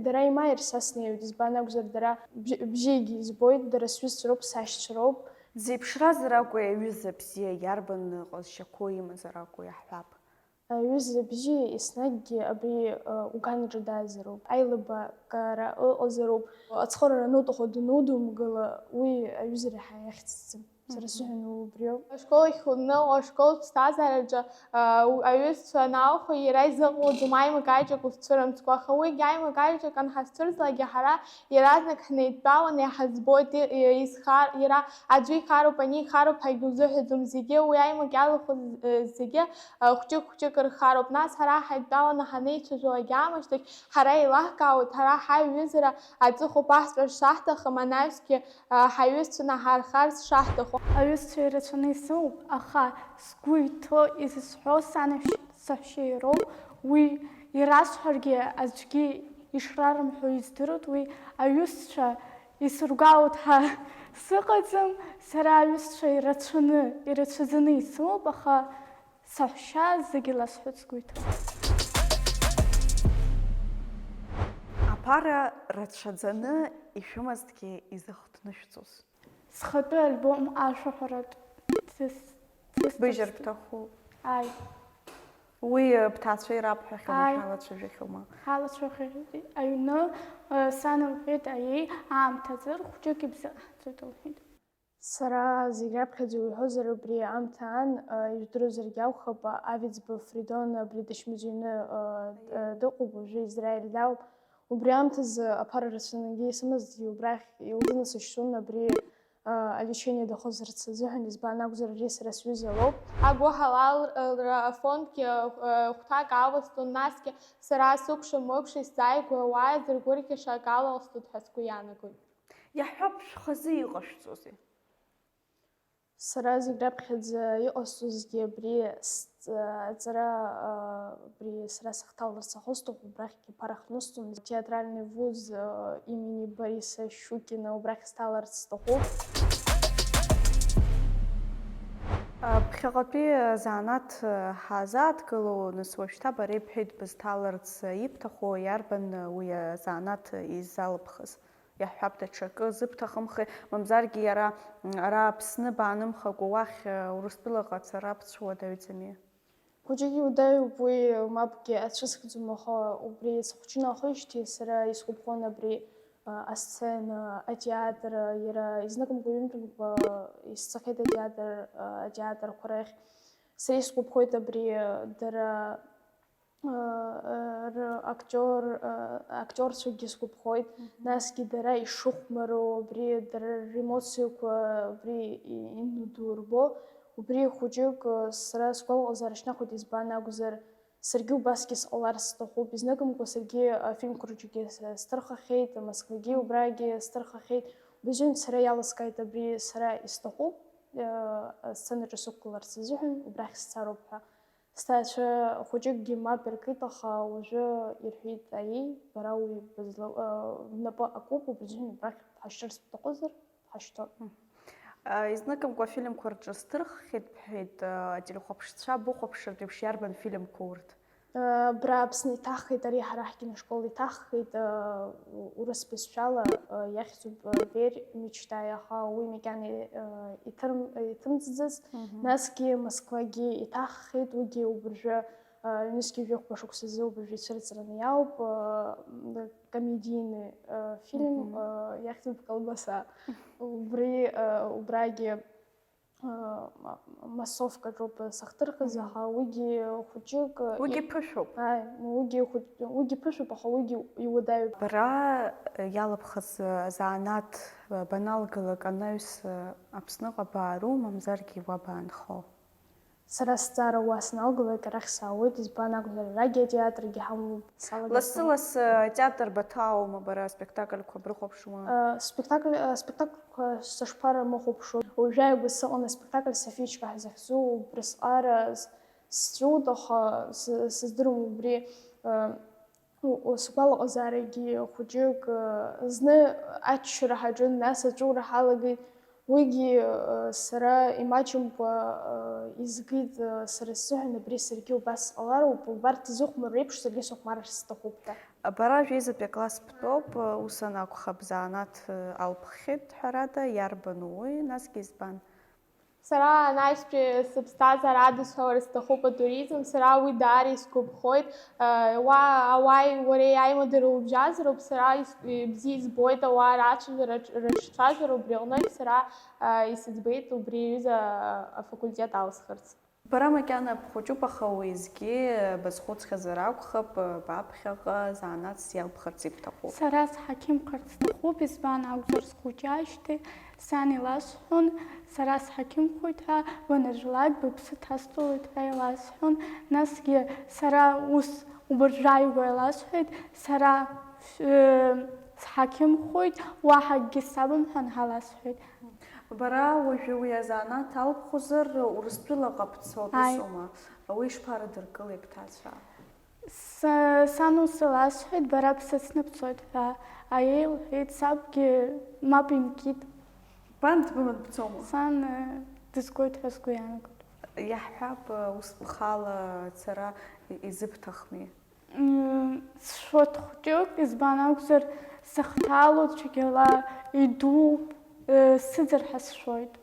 дара имааир са снеиуеит, избан акәзар дара бзиагьы избоит, дара сҩызцәа роуп, сашьцәа роуп. Зеиԥшразар акәу аҩыза бзиа иарбан ҟазшьақәоу имазар акәу иаҳҳәап? Аҩыза бзиа еснагьгьы абри уганаҿы даазароуп, аилыбакара ыҟазароуп, ацхыраара ануҭаху данудумгыла, уи аҩыза реиҳа иахьӡӡам. Сара сзыҳәан убриоуп. Ашкол ихьыдныҟәо, ашкол ԥсҭазаараҿы аҩызцәа аналхо иара изыҟалаӡом аимак-аиҿак узцәырымҵкәа, аха уигьы аимак-аиҿак анҳазцәырҵлакгьы ҳара иаразнак ҳнеидтәаланы иҳаӡбоит, иара аӡәы ихароуп, ани ихароуп ҳәагьы узыҳәаӡом, зегьы уи аимак иалахәыз зегьы хәҷык-хәҷык рхароуп. Нас ҳара ҳаидтәаланы ҳанеицәажәо агьаамышьҭахь ҳара еилаҳкаауеит, ҳара ҳаиҩызара аҵыхәоуп аҳҵәар шаҳҭахым, анаҩсгьы ҳаиҩызцәаны ҳархарц шаҳҭаху. Аҩызцәа ирацәаны исымоуп, аха сгәы иҭо изысҳәо саҳәшьа иароуп. Уи ирасҳәаргьы аӡәгьы ишрарымҳәо издыруеит. Уи аҩызцәа исыргәаауеит ҳәа сыҟаӡам. Сара аҩызцәа ирацәаӡаны исымоуп, аха саҳәшьа зегьы ласҳәоит сгәы иҭо. Аԥара рацәаӡаны ишәымазҭгьы изыхҭнышәҵоз? Схатәы альбом ашәаҳәаратә Быжьыр бҭахуп. Аи, Уи бҭаацәа ирабҳәахьоума, Аи. шәалацәажәахьоума? ҳалацәажәахьеит. Аҩны сан лҳәеит, аиеи аамҭазы рхәҷык ибзыҟаҳҵоит лҳәеит. Сара зегь раԥхьаӡа иуҳәозар убри аамҭаан, ижәдыруазаргьы акәхап, Авицба Фридон абри дышмазҩны дыҟоуп, уажәы Израиль дауп. Убри аамҭазы аԥара рацәаҩнгьы исымазҭгьы убрахь илдыны сышьҭун абри алечение дахозарц азыҳәан, избан акәзар ари сара сҩыза лоуп. Агәы ҳалалра афондгьы хәҭак авысҵон, насгьы сара сыкәша-мыкәша исзааигәоу ауаа зыргәырӷьаша акалалсҭоит ҳәа сгәы иаанагоит. Иаҳҳәап, шәхазы иҟашәҵозеи? Сара зегь раԥхьаӡа иҟасҵозгьы абри аҵара, абри сара сахҭаларц ахысҭаху, убрахьгьы аԥара хнысҵон. Театральный вуз имени Бориса Щукина убрахь сҭаларц сҭахуп. Ԥхьаҟатәи заанаҭ ҳаазааҭгылоу, нас уажәшьҭа бара ибҳәеит бызҭаларц ибҭаху, иарбан уи азаанаҭ изалыԥхыз? Иаҳҳәап, даҽакы зыбҭахымхеи, мамзаргьы иара ара Аԥсны баанымхакәа уахь Урыстәылаҟа ацара бцәуадаҩӡами? Хәыҷык иуадаҩуп, уи мапгьы ацәысхӡом, аха убри схәыҷнахижьҭеи сара исгәаԥхон абри асцена, атеатр, иара изныкымкәа ҩынтәымкәа исцахьеит атеатрқәа рахь. Сара исгәаԥхоит абри дара актерцәагьы сгәаԥхоит, насгьы дара ишыхәмароу, абри дара ремоциақәа абри индуу рбо, убри хәыҷык сара сгәалаҟазаара шьҭнахуеит, избан акәзар саргьы убасгьы сҟаларц сҭахуп. Изныкымкәа саргьы фильмқәа рҿгьы сҭырхахьеит, Москвагьы убрагьы сҭырхахьеит. Убри сара иаласкааит, абри сара исҭахуп асценаҿы сықәгыларц азыҳәан, убрахь сцароуп ҳәа. Сҭаацәа хәыҷыкгьы мап иркит, аха уажәы ирҳәеит, аиеи, бара уи бнапы акуп, убри азыҳәан убрахь бҳашьҭырц бҭахызар бҳашьҭоуп. Изныкымкәа афильмқәа рҿы сҭырххьеит бҳәеит, ателехәаԥшцәа быхәаԥшыртә еиԥш иарбан фильмқәа урҭ? Абра Аԥсны иҭаххеит, ари ҳара ҳкиношкол иҭаххеит, урыс бызшәала иахьӡуп Верь мечтай, аха уи макьана иҭымҵӡац. Насгьы Москвагьы иҭаххеит, уигьы убыржәы ҩнызқьи жәохәба шықәсазы убыржәы ицәырҵраны иауп, комедийный фильм, иахьӡуп Колбаса. Убрагьы массовкаҿоуп сахҭырхыз, аха уигьы хәыҷык... Уигьы ԥышәоуп. Уигьы ԥышәоуп, аха уигьы иуадаҩуп. Бара иалыԥхаз заанаҭ баналгалак анаҩс Аԥсныҟа баару, мамзаргьы уа баанхо? Сара сҵаара уа сналгалак, арахь саауеит, избан акәзар арагьы атеатргьы ҳамоуп. Лассы-лассы театр баҭааума бара, спектакльқәа брыхәаԥшума? Спектакльқәа сышԥарымыхәаԥшуа. Уажәааигәа сыҟан аспектакль Софиечка ҳзахьӡу, убри сҟара сҵәуот, аха сыздырам убри сгәалаҟазаарагьы хәыҷык зны аччара ҳаҿын, нас аҵәуара ҳалагеит. уигьы сара имаҷымкәа изгеит сара сзыҳәан абри саргьы убас ҟалароуп, убарҭ изыхәмаруа реиԥш саргьы сыхәмарыр сҭахуп ҳәа. Бара жәеизатәи акласс бтәоуп, ус анакәха бзанааҭ алԥхьеит ҳәарада, иарбану уи, насгьы избан? Сара анаҩстәи сыԥсҭазаара адысҳәалара сҭахуп атуризм, сара уи даара исгәаԥхоит. Ауааи уареи аимадара убжьазароуп, сара бзиа избоит ауаа рыҿцәажәара, убри аҟнытә сара исыӡбеит убри аҩыза афакультет алсхырц. Бара макьана бхәыҷуп, аха уеизгьы базхәыцхьазар акәхап, баԥхьаҟа заанааҭс иалԥхарц ибҭахуп. Сара сҳақьымхарц сҭахуп, избан акәзар схәыҷаашьҭи сан иласҳәон, сара сҳақьымхоит ҳәа, банажәлак быԥсы ҭасҵоит ҳәа иласҳәон, насгьы сара ус убыржәаҩуа иласҳәеит, сара сҳақьымхоит, уаҳа акгьы сабымҳәан ҳаласҳәеит. Бара уажәы уи азанааҭ алԥхозар Урыстәылаҟа бцо дасума, уи ишԥарыдыркылеи бҭаацәа? Сан ус иласҳәеит, бара бсыцны бцоит ҳәа, аиеилҳәеит, сабгьы мап имкит. Бан дбыман бцома? Сан дызгоит ҳәа сгәы иаанагоит. Иаҳҳәап, ус бхала цара изыбҭахми. Сшәот хәҷык, избан акәзар сахҭалоит, цәгьала идууп, сыӡыр ҳәа сшәоит.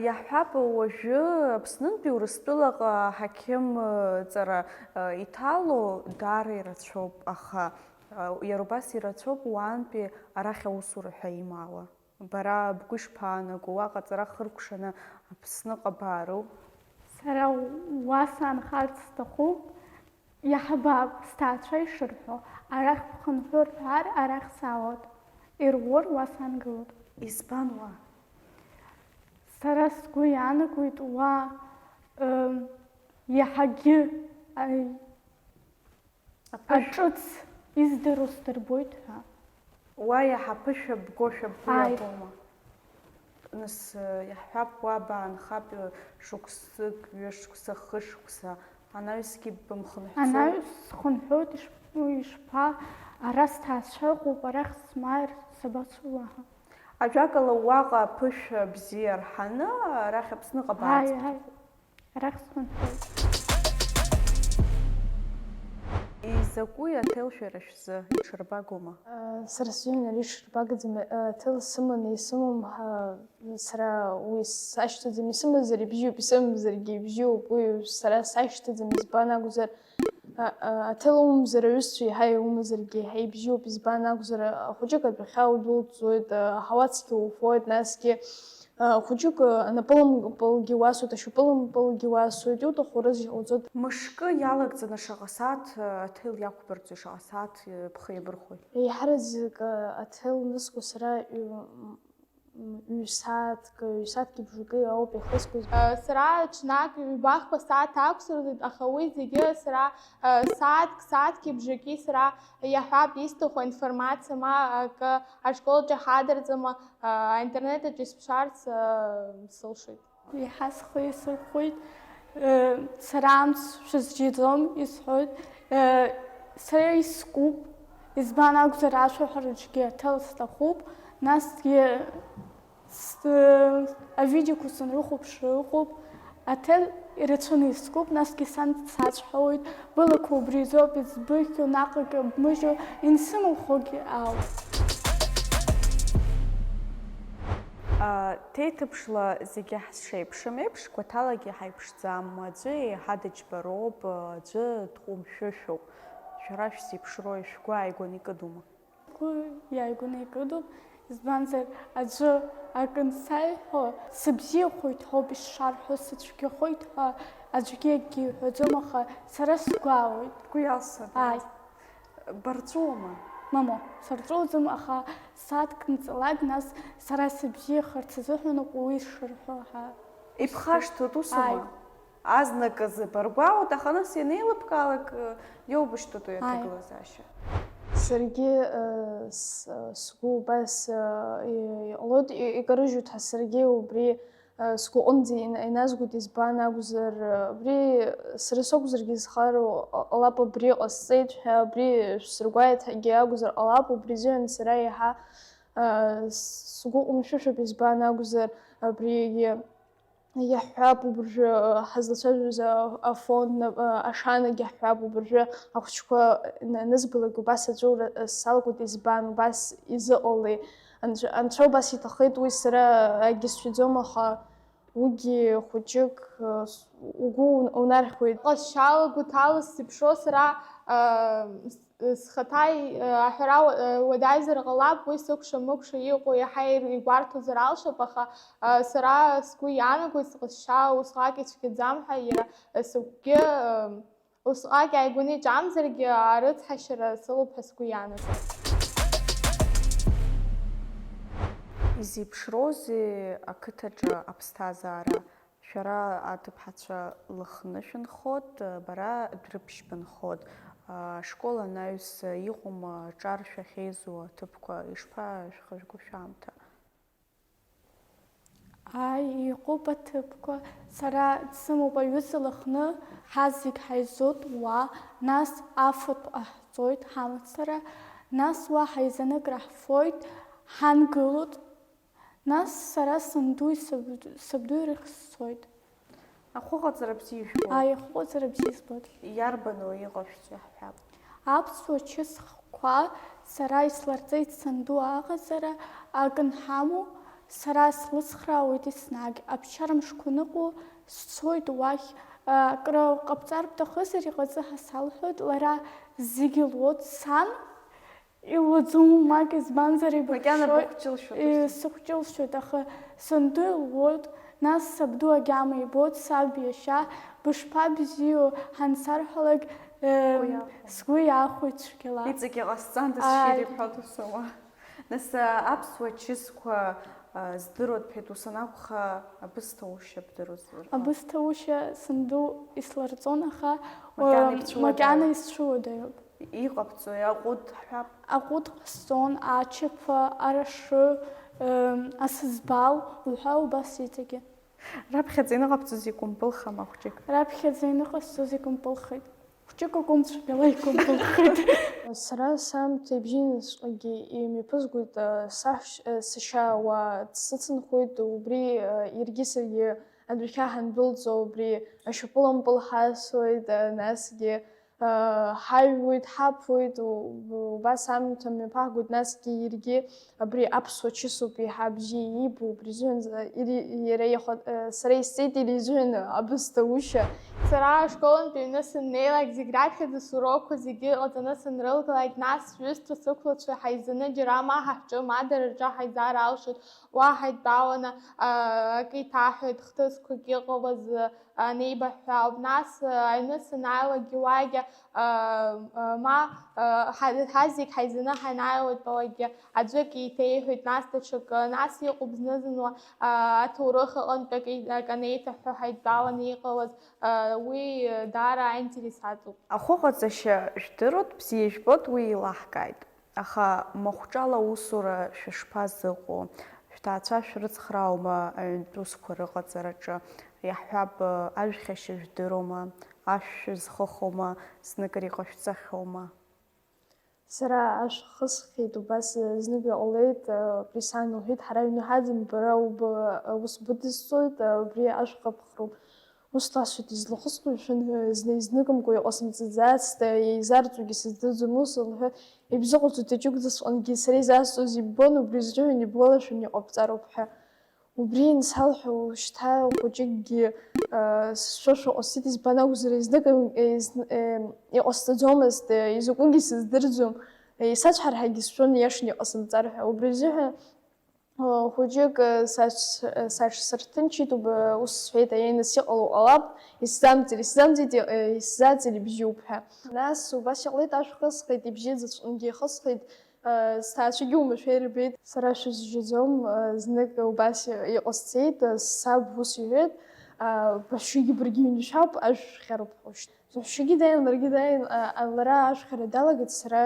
Иаҳҳәап, уажәы Аԥснынтәи Урыстәылаҟа ҳақьымҵара иҭало даара ирацәоуп, аха иара убас ирацәоуп уаантәи арахь аусура ҳәа имаауа. Бара бгәы ишԥаанаго, уаҟа аҵара хыркәшаны Аԥсныҟа баароу? Сара уа саанхарц сҭахуп, иаҳбап сҭаацәа ишырҳәо, арахь бхынҳәыр ҳәар, арахь саауат, ирур уа саангылоит. Избан уа? Сара сгәы иаанагоит уа иаҳагьы аҿыц издыруа сдырбоит ҳәа. Уа иаҳа аԥышәа бгошәа бгәы иабома? Нас иаҳҳәап, уа баанхап шықәсык, ҩышықәса, хышықәса, анаҩсгьы бымхынҳәцо? Анаҩс схынҳәоит, ишԥа, ара сҭаацәа ыҟоуп, арахь смааир сабацо уаҳа. Ажәакала уаҟа аԥышәа бзиа рҳаны, арахь Аԥсныҟа баац? Арахь схынҳәоит. Изакәи аҭел шәара шәзы, иҽырбагома? Сара сзыҳәан ари ишырбагаӡам, аҭел сыманы исымам, сара уи сашьҭаӡам, исымазар ибжьоуп, исымамзаргьы ибжьоуп, уи сара сашьҭаӡам, избан акәзар аҭел умамзар аҩызцәа еиҳа иумазаргьы еиҳа ибжьоуп, избан акәзар хәыҷык адәахьы удәылҵуеит, ҳауацгьы уфоит, насгьы хәыҷык анапылампылгьы уасуеит, ашьапылампылгьы уасуеит, иуҭаху рыз иҟауҵоит. Мышкы иалагӡаны шаҟа сааҭ аҭел иақәбырҵои, шаҟа сааҭ бхы иабырхәои? Еиҳараӡак аҭел ныску сара ҩ-сааҭки бжаки ауп иахысгоз. Сара ҽнак ҩбахԥа сааҭ ақәсырдоит, аха уи зегьы сара сааҭки бжаки сара иаҳәап исҭаху информациа ма акы ашколаҿы ҳадырҵама, аинтернетаҿы исԥшаарц сылшоит. Иаҳа схы исырхәоит, сара амц шәызџьиӡом исҳәоит, сара искуп, избан акәзар ашәаҳәараҿгьы аҭел сҭахуп, насгьы авидеоқәа сынрыхәаԥшра ыҟоуп, аҭел ирацәаны искуп, насгьы сан сацәҳәауеит, былақәа убри азоуп избыхьу, наҟ бмыжьу, инсымылхогьы ауп. Ҭеиҭыԥшла зегьы ҳшеиԥшым еиԥш, Гәаҭалагьы ҳаиԥшӡам, аӡәы еиҳа дыџьбароуп, аӡәы дҟәымшәышәоуп. Шәара шәзеиԥшрои, шәгәы ааигәаны икыдума? Сгәы иааигәаны икыдуп, избанзар аӡәы акынсаиҳәо, сыбзиахоит ҳәоуп ишшарҳәо, сыцәгьахоит ҳәа аӡәгьы акгьы иҳәаӡом, аха сара сгәаауеит. Бгәы иалсыр? Барҵәома? Мамо, сарҵәуаӡам, аха сааҭк нҵалак, нас сара сыбзиахарц азыҳәан уи сшырҳәо ҳәа. Ибхашҭуеит усума? Азныказы баргәаауеит, аха нас ианеилыбкаалак иоубышьҭуеит уи аҭагылазаашьа. Саргьы сгәы убас иҟалоит, икарыжьуеит ҳәа саргьы убри сгәаҟынӡа иназгоит, избан акәзар, абри сара сакәзаргьы изхароу ҟалап, абри ҟасҵеит ҳәа, абри шәсыргәааит ҳәагьы акәзар ҟалап, убри азыҳәан сара иаҳа сгәы ҟәымшәышәуп, избан акәзар, абригьы иаҳҳәап убыржәы ҳазлацәажәоз афон ашанагьы ҳҳәап убыржәы ахәыҷқәа анызбалак убас аҵәуара салгоит, избан, убас изыҟалеи. Анцәа убас иҭахеит, уи сара акгьы сшәаӡом, аха уигьы хәыҷык угәы унархьуеит. Ҟазшьала гәыҭала сзыԥшро сара схаҭа аҳәара уадаҩзар ҟалап, уи сыкәша-мыкәша иҟоу иаҳа игәарҭозар алшап, аха сара сгәы иаанагоит сҟазшьа усҟак ицәгьаӡам ҳәа, иара сыгәгьы усҟак ааигәаны иҿамзаргьы арыцҳашьара сылоуп ҳәа сгәы иаанагоит. Изеиԥшроузеи ақыҭаҿы аԥсҭазаара? Шәара аҭыԥҳацәа лыхны шәынхот, бара дәрыԥшь бынхот. Ашкол анаҩс иҟоума ҿар шәахьеизу аҭыԥқәа, ишԥашәхыжәго шәаамҭа? Аи, иҟоуп аҭыԥқәа. Сара дсымоуп аҩыза лыхны, ҳазегь ҳаизот уа, нас афатә ҟаҳҵоит ҳамацара, нас уа ҳаизаныкра ҳфоит, ҳангылот, нас сара санду сабду ирахь сцоит. Ахәыҟаҵара бзиа ишәбоит. Аи, ахәыҟаҵара бзиа збоит. Иарбану иҟашәҵо ҳҳәап? Аԥсуа чысхқәа сара исларҵеит санду аҟаҵара, акынҳамоу, сара слыцхраауеит еснагь. Аԥсшьарамшқәа ныҟоу сцоит уахь, акры ҟабҵар бҭахызар иҟаҵы ҳәа салҳәоит, лара зегьы луот, сан илуаӡом мак, избанзар Макьана ибыхшоит. Сыхәҷылшьоит, аха санду илуот, нас сабду агьама ибот, саб иашьа, бышԥабзиоу ҳансарҳәалак, сгәы иаахәоит цәгьала. Иҵегьы ҟасҵандаз шәириҳәо досума. Нас аԥсуа чысқәа здыруат бҳәеит, ус анакәха абысҭаушьа бдыруазар? Абысҭаушьа санду исларҵон, аха макьана исцәуадаҩуп. Иҟабҵои аҟәыд ҳҳәап? Аҟәыд ҟасҵон, ачаԥа, арашы, асызбал, уҳәа убас иҵегьы. Раԥхьаӡа иныҟабҵоз икәымпылхама хәҷык? Раԥхьаӡа иныҟасҵоз икәымпылхеит. Хәҷык акәымцәгьала икәымпылхеит. Сара саамҭа ибжьынҵәҟьагьы имҩаԥызгоит, сашьа уа дсыцынхоит, убри иаргьы саргьы адәахьы ҳандәылҵо, убри ашьапылампыл ҳасуеит, насгьы ҳаҩуеит, ҳаԥуеит, убас аамҭа мҩаԥаҳгоит, насгьы иаргьы абри аԥсуа чысуп еиҳа бзиа иибо, убри изыҳәан сара исҵеит иара изыҳәан абысҭаушьа. Сара ашколантәи аҩны саннеилак, зегь раԥхьаӡа сурокқәа зегьы ҟаҵаны санрылгалак, нас сҩызцәа сықәлацәа ҳаизаны џьара ма ҳаҳҿы, ма дара рҿы ҳаизар алшоит, уа ҳаидтәаланы акы иҭаҳәоит, хҭысқәак иҟалаз анеибаҳҳәа ауп. Нас аҩны санааилагьы уагьы ма ҳазегь ҳаизаны ҳанааилатәалагьы аӡәык еиҭеиҳәоит, нас даҽакы, нас иҟоуп зны-зынла аҭоурых аҟынтәак анеиҭаҳәо ҳаидтәаланы иҟалаз, уи даара аинтересаҵоуп. Ахәыҟаҵашьа жәдыруат, бзиа ижәбоит, уи еилаҳкааит. Аха махәҿала аусура шәышԥазыҟоу? Шәҭаацәа шәрыцхрааума аҩнтә усқәа рыҟаҵараҿы? Иаҳҳәап, ажәхьашьа жәдырума, ашә шәызхыхоума, зныкыр иҟашәҵахьоума? Сара ашә хысхьеит, убас зныкыр иҟалеит, убри сан лҳәеит, ҳара аҩны ҳаӡым, бара ус быдысҵоит, убри ашә ҟаԥхроуп. Ус ласҳәеит, излахысхуа мшәан, изныкымкәа иҟасымҵаӡацт, еизарҵогьы сыздырӡом, ус лҳәеит, ибзыҟаҵоит аҷыкәӡасҟангьы сара изаасҭоз иббон, убри зҿыҳәан ибгәалашәон иҟабҵароуп ҳәа. Убри ансалҳәо, шьҭа хәыҷыкгьы сшәошәа ҟасҵеит, избан акәзар, изныкым иҟасҵаӡомызт, изакәыгьы сыздырӡом, исацәҳарҳагьы сшәон ииашаны иҟасымҵар ҳәа. Убри азыҳәан хәыҷык саҽсырҭынчит, ус сҳәеит, аианас иҟало ҟалап, исзаҵыр ибжьоуп ҳәа. Нас убас иҟалеит, ашә хысхеит, ибжьы-ӡаҵәҟьангьы ихысхеит, сҭаацәагьы оумашәа ирбеит, сара шәызжьаӡом, знык убас иҟасҵеит, саб ус иҳәеит, башәгьы баргьы ҩнышәап, ашә шәхьароуп ҳәа. Башәгьы дааин, ларгьы дааин, лара ашәхьара далагеит, сара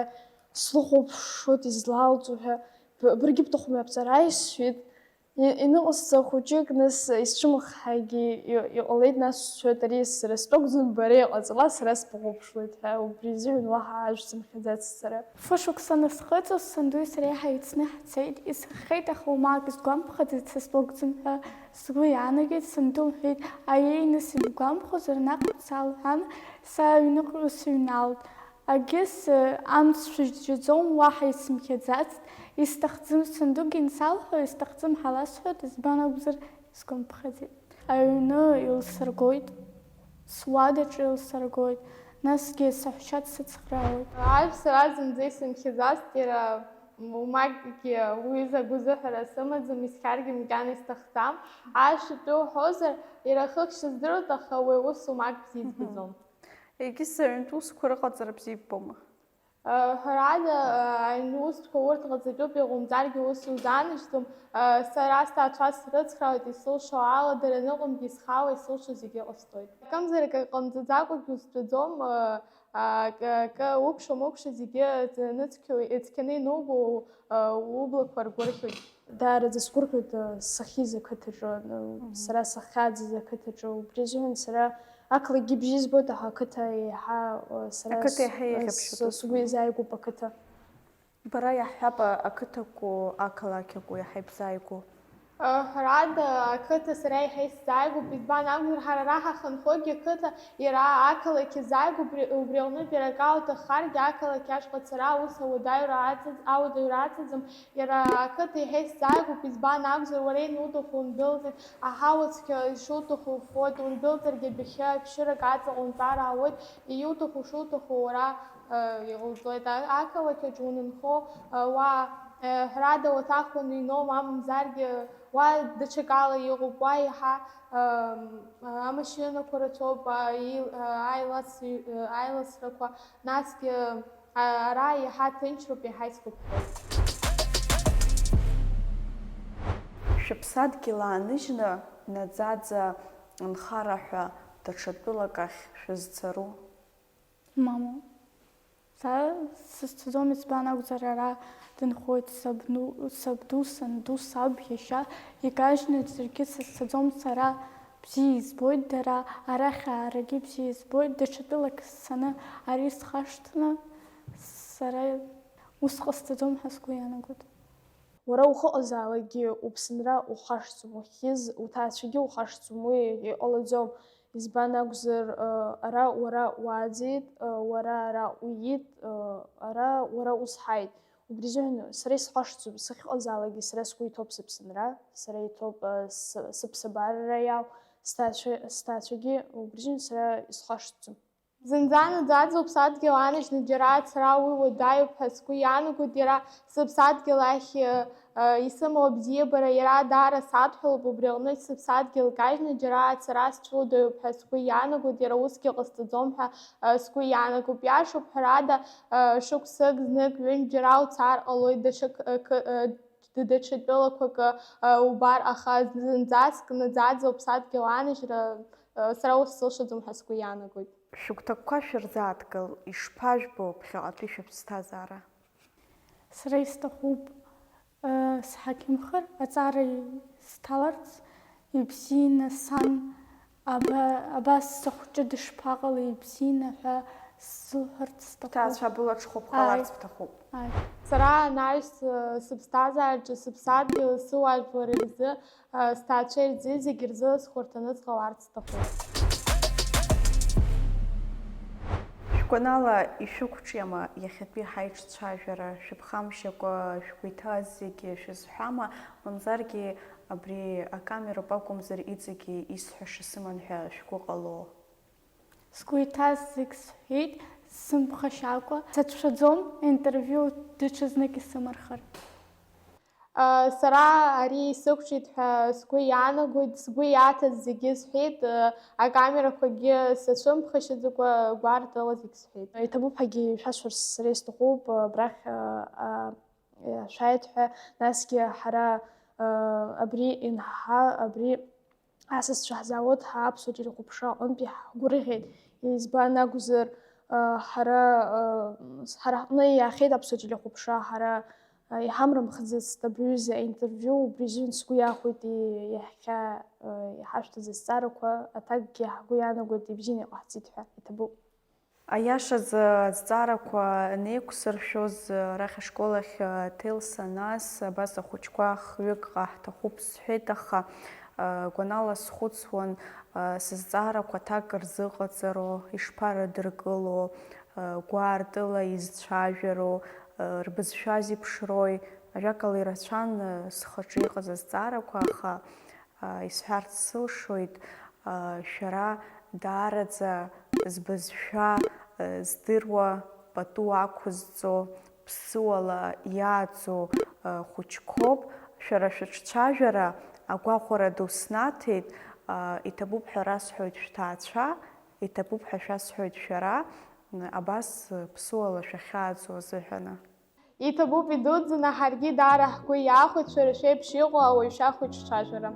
слыхәаԥшуеит, излаалҵо ҳәа, баргьы бҭахума иаԥҵара, исҳәеит, Иныҟасҵа хәыҷык нас исцәымӷҳагьы иҟалеит, нас сшәоит ари сара стәы бара иҟаҵала, сара сбыхәаԥшлоит ҳәа, убри азыҳәан уаҳа ажә сымхьаӡацт сара. Фышықәса насхыҵыз сандуи сареи ҳаицны ҳцеит, исхахеит, аха умаак сгәамԥхаӡеит са стәылгӡам ҳәа сгәы иаанагеит, санду лҳәеит, аиеи, нас ибгәамԥхозар наҟ бца лҳәан, са аҩныҟа сыҩналт. Агьыс амц шәыжьжьаӡом, уаҳа исымхьаӡацт, исҭахӡым сандугьы инсалҳәо, исҭахӡым ҳаласҳәоит, избан акәзар сгәамԥхаӡеит. Аҩны илсыргоит, суадаҿы илсыргоит, насгьы саҳәшьа дсыцхраауеит. Ажә сара зынӡа исымхьаӡацт, иара умакгьы уи загәазыҳәара сымаӡам, исхьаргьы макьана исҭахӡам. Ажә итәы уҳәозар, иара хыхьшьа здыруеит, аха уи аус умак бзиа избаӡом. Егьыс аҩнтә усқәа рыҟаҵара бзиа иббома? Ҳәарада, аҩны усқәа урҭ ҟаҵатәуп, иҟоумҵаргьы ус иузааныжьӡом. Сара сҭаацәа срыцхраауеит, исылшо ала, дара ныҟәангьы исхаауа, исылшо зегьы ҟасҵоит. Акымзарак ҟамҵаӡакәагьы узтәаӡом, акы уқәша-мықәша зегьы ицқьаны инубо ублақәа ргәырӷьоит. Даараӡа сгәырӷьоит сахьиз ақыҭаҿы, сара сахьааӡаз ақыҭаҿы, убри азыҳәан сара ақалақьгьы бжьы избоит, аха ақыҭа еиҳа сара сгәы изааигәоуп ақыҭа. Бара иаҳҳәап ақыҭақәоу, ақалақьқәоу иаҳа ибзааигәоу. Ҳәарада, ақыҭа сара иаҳа исзааигәоуп, избан акәзар ҳара ара ҳахынхогьы ақыҭа иара ақалақь изааигәоуп, убри аҟнытә иара акы ауҭаххаргьы ақалақь ашҟа ацара аус ауадаҩра аҵаӡам, иара ақыҭа иаҳа исзааигәоуп, избан акәзар уара иануҭаху ундәылҵит, аҳауа-цқьа ишуҭаху ufоит, ундәылҵыргьы адәахьы ашәшьырак аҵаҟа унҵар аауеит, иуҭаху шуҭаху уара иҟауҵоит. Ақалақьаҿ унынхо уа ҳәарада уаҭах уаныҩноу, мамзаргьы уа даҽакала иҟоуп, уа иаҳа амашьынақәа рацәоуп, аиласрақәа, насгьы ара иаҳа ҭынчроуп, иаҳа исгәаԥхоит. Шәыԥсадгьыл ааныжьны, наӡаӡа нхара ҳәа даҽа тәылак ахь шәызцару? Мамо, сызцаӡом, избан акәзар ара дынхоит сабду, санду, саб, иашьа, икажьны ӡәыргьы сызцаӡом, сара бзиа избоит, дара арахь аарагьы бзиа избоит, даҽа тәылак сцаны ари схашҭны, сара ус ҟасҵаӡом ҳәа сгәы иаанагоит. Уара ухыҟазаалакгьы уԥсынра ухашҭӡом, ухьыз уҭаацәагьы ухашҭӡом, уи иҟалаӡом. Избан акәзар ара уара уааӡеит, уара ара уиит, ара уара узҳаит. Убри азыҳәан сара исхашҭӡом, сахьыҟазаалакгьы сара сгәы иҭоуп сыԥсынра, сара иҭоуп сыԥсабарара иау, сҭаацәагьы, убри азыҳәан сара исхашҭӡом. Зынӡа наӡаӡоуп сыԥсадгьыл ааныжьны, џьара ацара уи уадаҩуп ҳәа сгәы иаанагоит, иара сыԥсадгьыл ахь исымоу абзиабара, иара даара садҳәалоуп, убри аҟнытә сыԥсадгьыл кажьны, џьара ацара сцәуадаҩуп ҳәа сгәы иаанагоит, иара усгьы ҟасҵаӡом ҳәа сгәы иаанагоуп. Иашоуп ҳәарада, шықәсык, знык, ҩынтә џьара уцар ҟалоит, даҽа тәылақәак убар, аха зынӡаск наӡаӡа уԥсадгьыл ааныжьра, сара ус сылшаӡом ҳәа сгәы иаанагоит. Шәыгәҭакқәа шәырзааҭгыл, ишԥажәбо ԥхьаҟатәи шәыԥсҭазаара? Сара исҭахуп сҳақьымхар, аҵара сҭаларц, ибзианы сан абас сахәҷы дышԥаҟала ибзианы ҳәа сзылҳәарц сҭахуп. Ҭаацәа былаҽхәы бҟаларц бҭахуп. Сара анаҩс сыԥсҭазаараҿы сыԥсадгьыл сыуаажәлар рзы, сҭаацәа рзы, зегьы рзы схәарҭаны сҟаларц сҭахуп. Шәгәанала ишәықәҿиама иахьатәи ҳаиҿцәажәара, шәыԥхамшьакәа шәгәы иҭаз зегьы шәызҳәама, мамзаргьы абри акамероуп акәымзар иҵегьы исҳәаша сыман ҳәа шәгәы ҟало? Сгәы иҭаз зегь сҳәеит, сымԥхашьакәа, сацәшәаӡом интервиу даҽазнык исымархар. Сара ари сықәҿиҭ ҳәа сгәы иаанагоит, сгәы иаҭаз зегьы сҳәеит, акамерақәагьы сацәымԥхашьаӡакәа гәаартыла зегь сҳәеит. Иҭабуп ҳәагьы шәасҳәарц сара исҭахуп, абрахь шәааит ҳәа, насгьы ҳара абри асасцәа ҳзаауд ҳаԥсуа телехәаԥшра аҟнытәи ҳгәырӷьеит. Избан акәзар ҳара ҳҟны иаахьеит аԥсуа телехәаԥшра, ҳара иҳамрамхаӡацт абри аҩыза аинтервиу, убри азыҳәан сгәы иахәеит иаҳхьа иҳашәҭыз азҵаарақәа, аҭакгьы ҳгәы иаанагоит ибзианы иҟаҳҵеит ҳәа иҭабуп. Аиашазы азҵаарақәа неиқәсыршәоз арахь ашкол ахь ҭел санаас, абас ахәыҷқәа хҩык ҟаҳҭахуп сҳәеит, аха гәанала схәыцуан сызҵаарақәа аҭак рзыҟаҵаро, ишԥарыдыркыло, гәаартыла изцәажәаро, рбызшәа зеиԥшрои, ажәакала ирацәан схаҿы иҟаз азҵаарақәа, аха исҳәарц сылшоит, шәара даараӡа збызшәа здыруа, пату ақәызҵо, ԥсыуала иааӡо хәыҷқәоуп, шәара шәыҿцәажәара агәаҟәара ду снаҭеит, иҭабуп ҳәа расҳәоит шәҭаацәа, иҭабуп ҳәа шәасҳәоит шәара, абас ԥсыуала шәахьааӡо азыҳәаны. Иҭабуп идуӡӡаны ҳаргьы даара ҳгәы иаахәеит шәара шәеиԥш иҟоу ауаҩшьа хәыҷ ҿцәажәара.